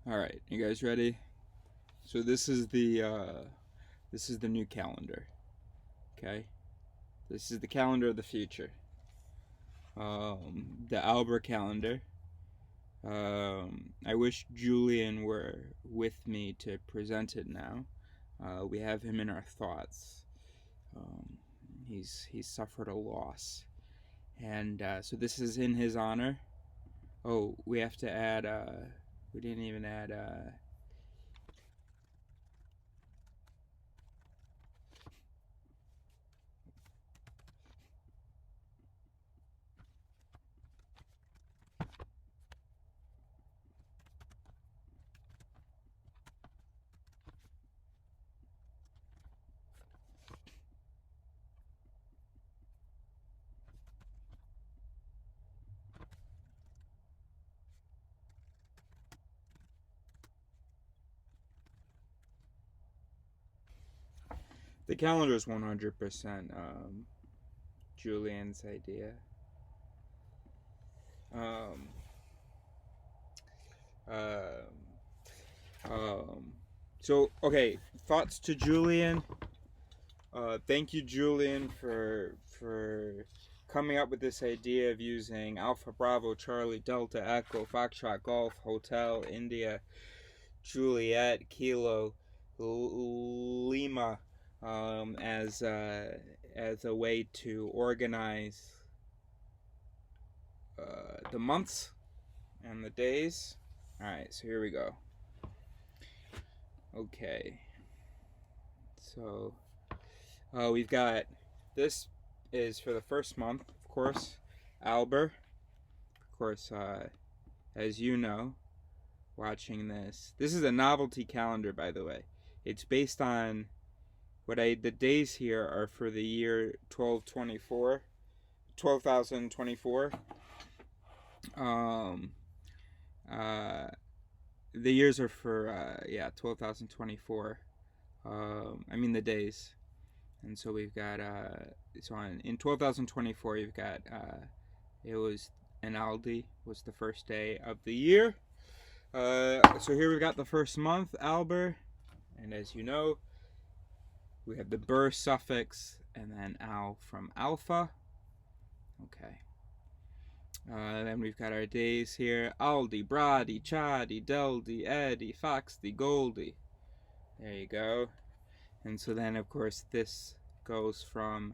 All right, you guys ready? So this is the new calendar. Okay, this is the calendar of the future. The AlBraCal calendar. I wish Julian were with me to present it now. We have him in our thoughts. Um, he's suffered a loss, and so this is in his honor. Oh, we have to add. We didn't even add. The calendar is 100% Julian's idea. Um, uh, so, okay, thoughts to Julian. Thank you, Julian, for coming up with this idea of using Alpha Bravo Charlie Delta Echo Foxtrot Golf Hotel India Juliet Kilo Lima as a way to organize the months and the days. All right, so here we go. Okay, so we've got, this is for the first month, of course, Albert. Of course, as you know, watching this is a novelty calendar, by the way. It's based on the days here are for the year 12,024. The years are for 12,024. I mean the days. And so we've got in 12,024 you've got it was Aldi was the first day of the year. So here we've got the first month, Albert, and as you know, we have the Bur suffix and then Al from Alpha. Okay. Then we've got our days here: Aldi, Brady, Chadi, Deldi, Eddy, Foxy, Goldie. There you go. And so then, of course, this goes from,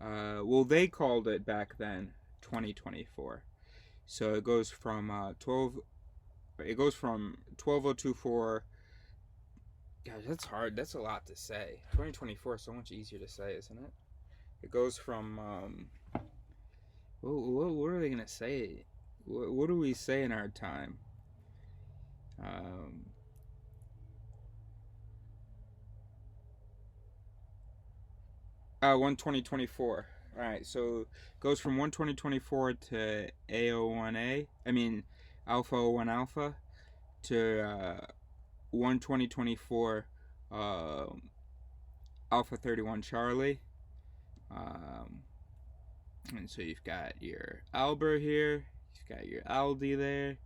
they called it back then 2024. So it goes from 12024. Gosh, that's hard. That's a lot to say. 2024 is so much easier to say, isn't it? It goes from, what are they going to say? What do we say in our time? 12024. All right, so it goes from 12024 to A01A. I mean, Alpha 01 Alpha to 12024 Alpha 31 Charlie. And so you've got your Albert here, you've got your Aldi there,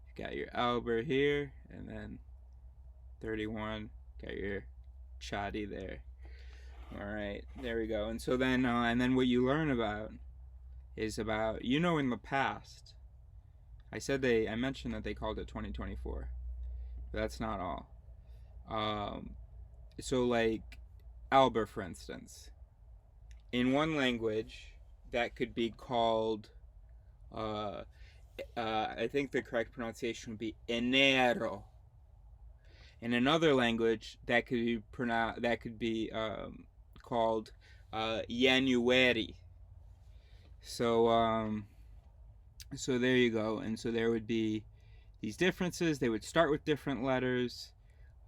you've got your Albert here, and then 31, got your Chadi there. All right, there we go. And so then, what you learn about is about, in the past, I mentioned that they called it 2024, but that's not all. So like Albert, for instance, in one language that could be called, I think the correct pronunciation would be enero. In another language that could be called January. So so there you go. And so there would be these differences. They would start with different letters.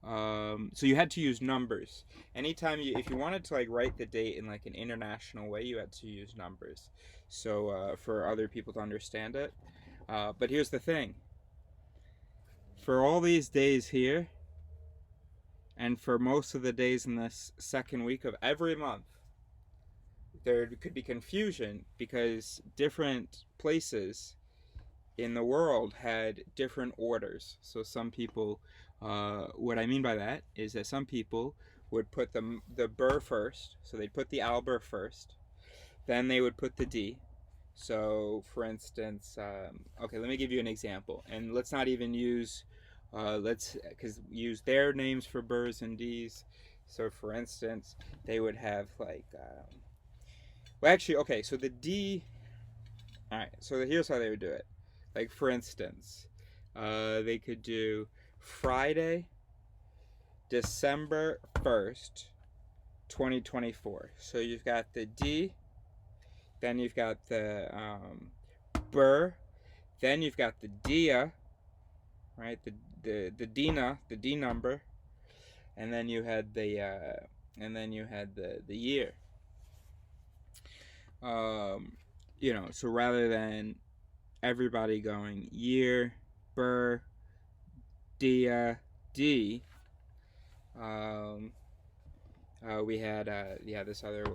So you had to use numbers. Anytime if you wanted to write the date in an international way, you had to use numbers. So for other people to understand it. But here's the thing. For all these days here, and for most of the days in this second week of every month, there could be confusion because different places in the world had different orders. So some people, what I mean by that is that some people would put the burr first. So they'd put the AlBraCal first. Then they would put the D. So, for instance, okay, let me give you an example, and let's not even use, because use their names for burrs and Ds. So, for instance, they would have like, well, actually, okay, so the D. All right, so here's how they would do it. Like, for instance, they could do Friday, December 1st, 2024. So you've got the D. Then you've got the burr. Then you've got the dia, right? The dina, the D number, and then you had the year. So rather than everybody going year, burr, dia, D, we had this other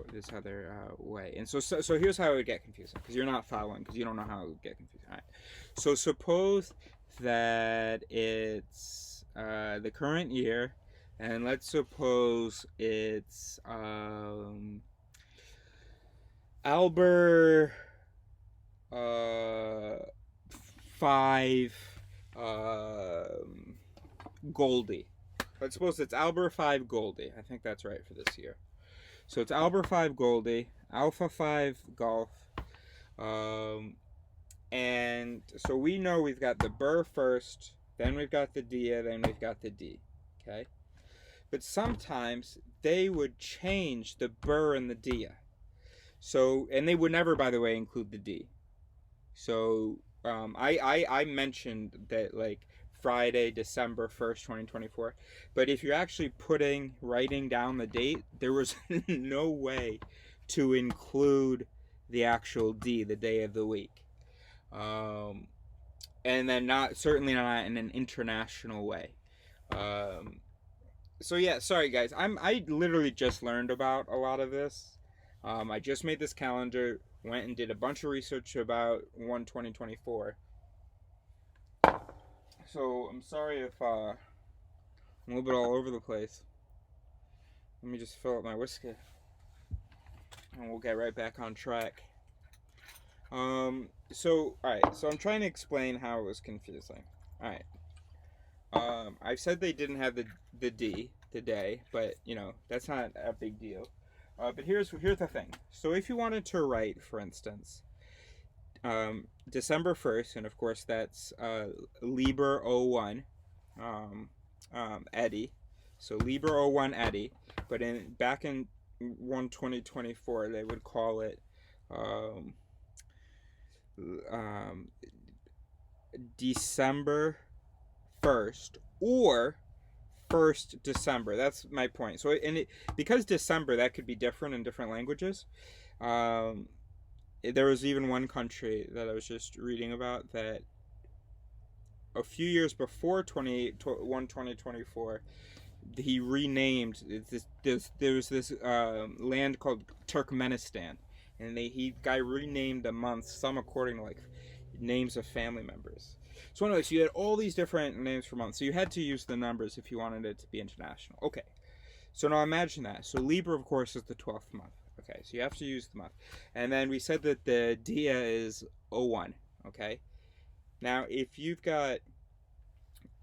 way. And so here's how it would get confusing, because you're not following, because you don't know how it would get confusing. All right. So suppose that it's the current year, and let's suppose it's AlBraCal 5 Goldie. Let's suppose it's AlBraCal 5 Goldie. I think that's right for this year. So it's AlBraCal 5 Goldie, Alpha 5 Golf. And so we know we've got the burr first, then we've got the dia, then we've got the D. Okay? But sometimes they would change the burr and the dia. So, and they would never, by the way, include the D. So I mentioned that, like, Friday, December 1st, 2024. But if you're actually writing down the date, there was no way to include the actual D, the day of the week. And then certainly not in an international way. So yeah, sorry guys. I literally just learned about a lot of this. I just made this calendar, went and did a bunch of research about 2024. So I'm sorry if I'm a little bit all over the place. Let me just fill up my whiskey, and we'll get right back on track. So alright, so I'm trying to explain how it was confusing. Alright. I said they didn't have the D today, but that's not a big deal. But here's the thing. So if you wanted to write, for instance, December 1st, and of course that's Liber 01 Eddie. So Liber 01 Eddie, but back in 2024 they would call it December 1st or 1st December. That's my point. So because December, that could be different in different languages. There was even one country that I was just reading about that a few years before 2024, he renamed there was this land called Turkmenistan, and guy renamed the months, some according to like names of family members. So anyway, so you had all these different names for months, so you had to use the numbers if you wanted it to be international. Okay, so now imagine that. So Libra, of course, is the 12th month. Okay, so you have to use the month. And then we said that the dia is 01, okay? Now, if you've got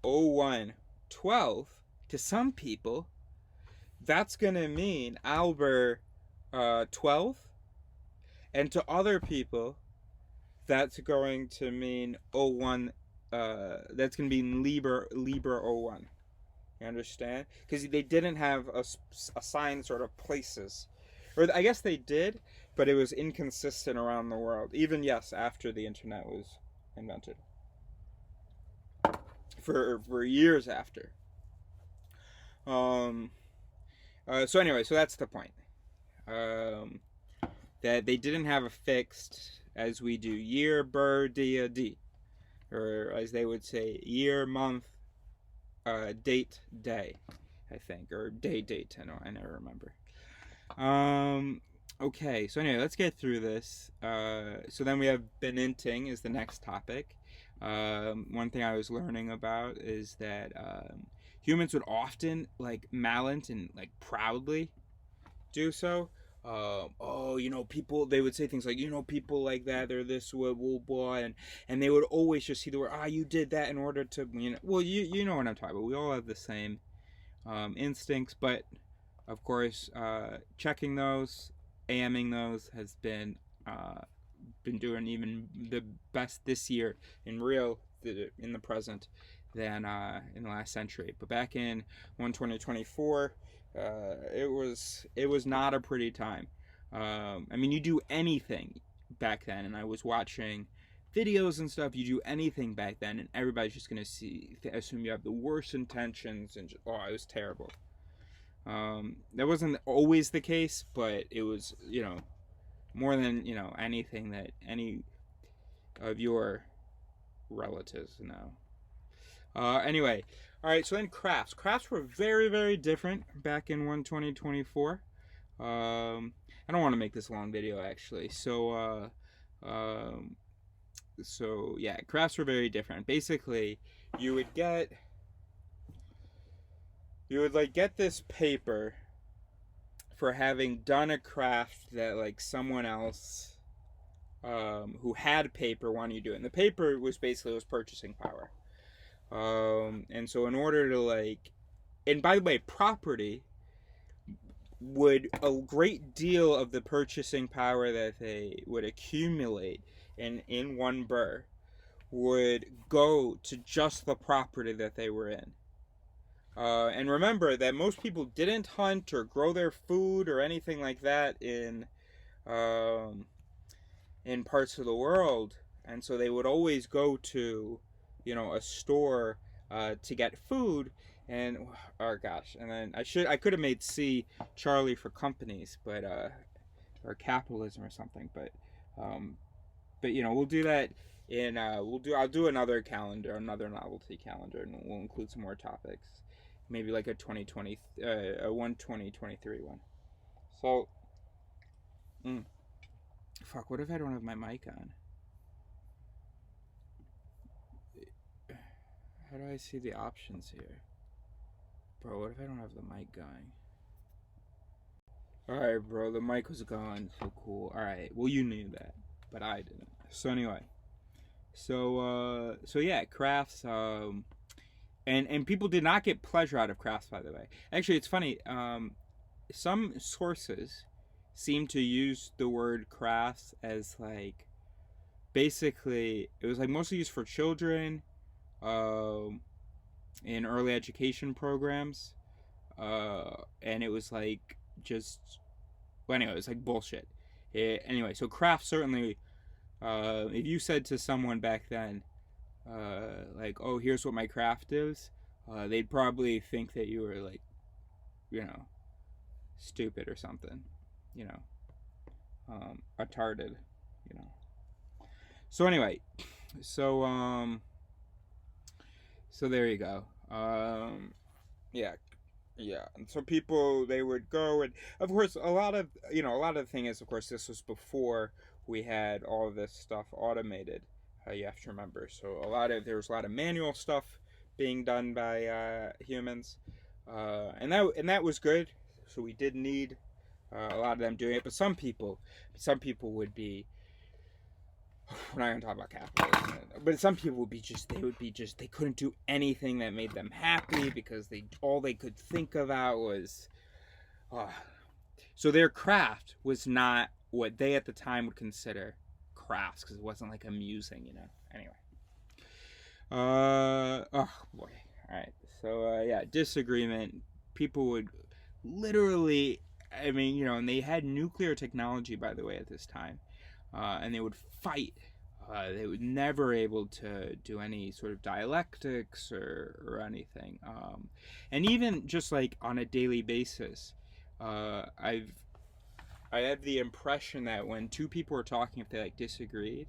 01, 12, to some people, that's going to mean AlBraCal 12. And to other people, that's going to mean 01, that's going to be Libra 01. You understand? Because they didn't have assigned sort of places. Or I guess they did, but it was inconsistent around the world. Even, yes, after the internet was invented. For years after. So anyway, so that's the point. That they didn't have a fixed, as we do, year, burr, dia, D. Or as they would say, year, month, date, day, I think. Or date, I never remember. Okay, so anyway, let's get through this. So then we have beninting is the next topic. One thing I was learning about is that humans would often like malint and like proudly do so. Oh, people. They would say things like, people like that. They're this blah, and they would always just see the word. You did that in order to, Well, you know what I'm talking about. We all have the same instincts, but of course, checking those, AMing those has been doing even the best this year in the present than in the last century. But back in 2024, it was not a pretty time. I mean, you do anything back then, and I was watching videos and stuff. You do anything back then, and everybody's just gonna assume you have the worst intentions, and it was terrible. That wasn't always the case, but it was, more than anything that any of your relatives know. Anyway, all right. So then crafts were very, very different back in 2024. I don't want to make this a long video actually. So yeah, crafts were very different. Basically, you would get this paper for having done a craft that like someone else who had paper wanted you to do it. And the paper was purchasing power. And so in order to and by the way, property a great deal of the purchasing power that they would accumulate in one burr would go to just the property that they were in. And remember that most people didn't hunt or grow their food or anything like that in parts of the world, and so they would always go to, a store to get food. And oh gosh, and then I could have made C Charlie for companies, but or capitalism or something, but we'll do that in I'll do another calendar, another novelty calendar, and we'll include some more topics. Maybe like a 2023 one. So, fuck. What if I don't have my mic on? How do I see the options here, bro? What if I don't have the mic going? All right, bro. The mic was gone. So cool. All right. Well, you knew that, but I didn't. So anyway, so yeah, crafts. And people did not get pleasure out of crafts, by the way. Actually, it's funny. Some sources seem to use the word crafts as like, basically, it was like mostly used for children, in early education programs, and it was like well, anyway, it was like bullshit. Anyway, so crafts certainly, if you said to someone back then, like, oh, here's what my craft is, they'd probably think that you were like, stupid or something, retarded, So anyway, so there you go. Yeah. And so people, they would go, and of course, a lot of the thing is, of course, this was before we had all of this stuff automated. You have to remember. So there was a lot of manual stuff being done by humans, and that was good. So we did need a lot of them doing it. But some people would be. We're not gonna talk about capitalism, but some people would be they couldn't do anything that made them happy because all they could think about was. So their craft was not what they at the time would consider crafts, because it wasn't like amusing, Anyway. Oh boy. All right. So yeah, disagreement. People would literally, and they had nuclear technology, by the way, at this time, and they would fight. They were never able to do any sort of dialectics or anything. And even just like on a daily basis, I have the impression that when two people were talking, if they like disagreed,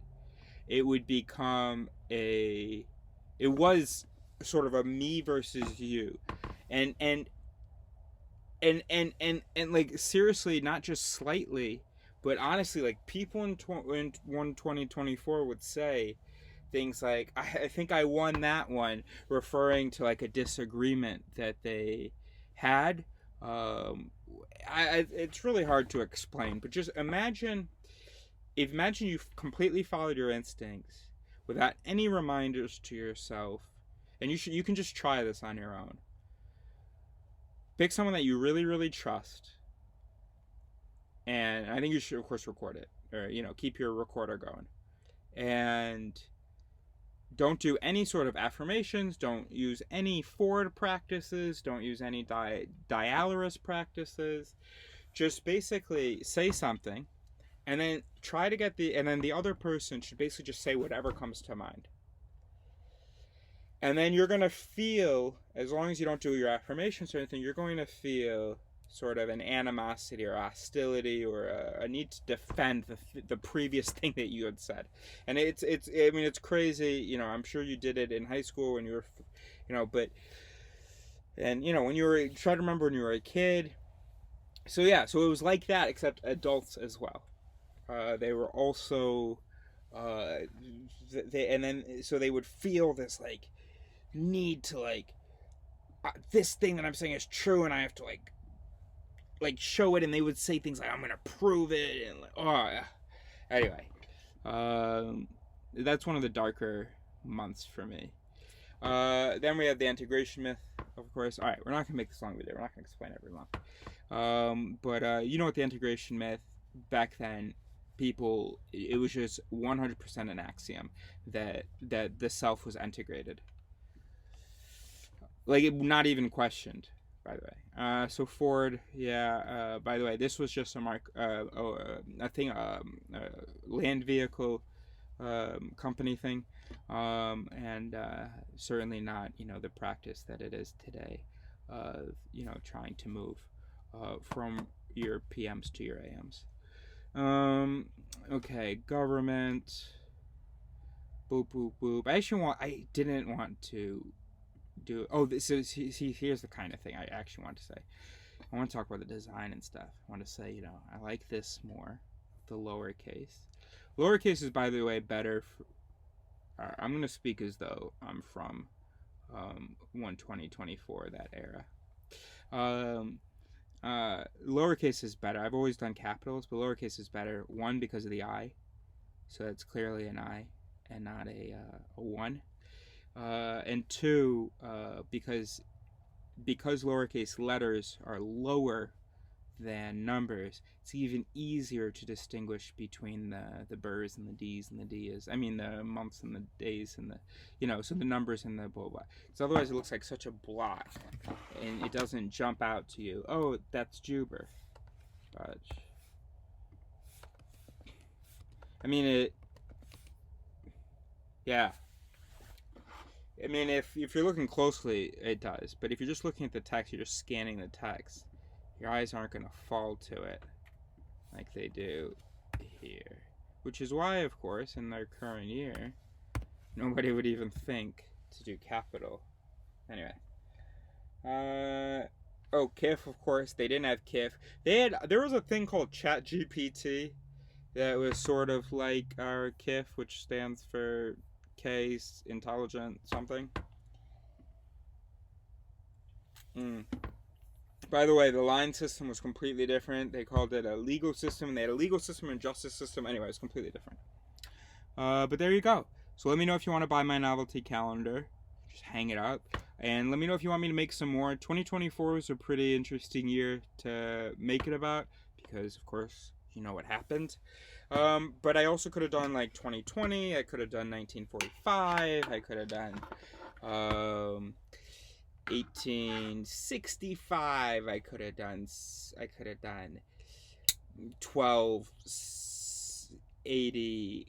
it would become it was sort of a me versus you, and like seriously, not just slightly, but honestly, like people in 2024 would say things like, I think I won that one, referring to like a disagreement that they had. Um, it's really hard to explain, but just imagine you've completely followed your instincts without any reminders to yourself, and you can just try this on your own. Pick someone that you really, really trust, and I think you should, of course, record it, or keep your recorder going, and don't do any sort of affirmations. Don't use any forward practices. Don't use any dialerous practices. Just basically say something, and then try to get and then the other person should basically just say whatever comes to mind. And then you're going to feel, as long as you don't do your affirmations or anything, you're going to feel sort of an animosity or hostility or a need to defend the previous thing that you had said. And it's crazy. I'm sure you did it in high school when you were, but, and, when you were, try to remember when you were a kid. So it was like that, except adults as well. They were also, they would feel this like need to this thing that I'm saying is true, and I have to like show it, and they would say things like, I'm gonna prove it, and anyway, that's one of the darker months for me. Then we have the integration myth, of course. All right, we're not gonna make this long video. We're not gonna explain every month. But you know what the integration myth back then, people, it was just 100% an axiom that the self was integrated, not even questioned, by the way. So Ford, by the way, this was just a thing, land vehicle company thing, and certainly not the practice that it is today, trying to move from your PMs to your AMs. Okay, government. Boop boop boop. I didn't want to do. Oh, here's the kind of thing I actually want to say. I want to talk about the design and stuff. I want to say, I like this more, the lowercase. Lowercase is, by the way, better. I'm going to speak as though I'm from 1/20/24, that era. Lowercase is better. I've always done capitals, but lowercase is better. One, because of the I, so it's clearly an I and not a 1. And two, because lowercase letters are lower than numbers, it's even easier to distinguish between the burrs and the D's and the D's. I mean, the months and the days and so the numbers and the blah blah. Because otherwise it looks like such a blot, and it doesn't jump out to you. Oh, that's Juber. I mean, yeah. I mean, if you're looking closely, it does. But if you're just looking at the text, you're just scanning the text, your eyes aren't going to fall to it like they do here. Which is why, of course, in their current year, nobody would even think to do capital. Anyway. KIF, of course. They didn't have KIF. There was a thing called ChatGPT that was sort of like our KIF, which stands for K's intelligent something. By the way, the line system was completely different. They called it a legal system, and they had a legal system and justice system. Anyway, it's completely different. But there you go. So let me know if you want to buy my novelty calendar. Just hang it up. And let me know if you want me to make some more. 2024 was a pretty interesting year to make it about, because, of course, you know what happened. But I also could have done 2020. I could have done 1945. I could have done 1865. I could have done 1280.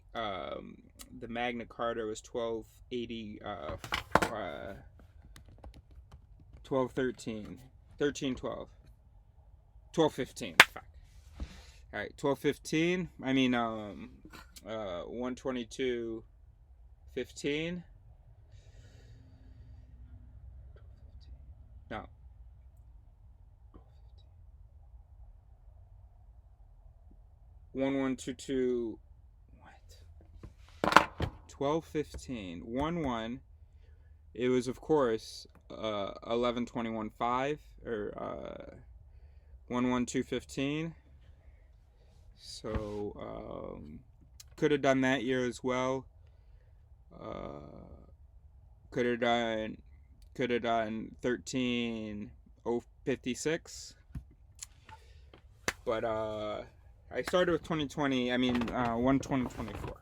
The Magna Carta was 1280. 1213. 1312. 1215. Fuck. All right, 1215. I mean, 122.15. No. 1122. What? 12:15, 1-1. It was, of course, 11-21-5, or 1-1-2-15. So, could have done that year as well. Could have done 13-0-56. But I started with 2020. I mean, 1-20-24.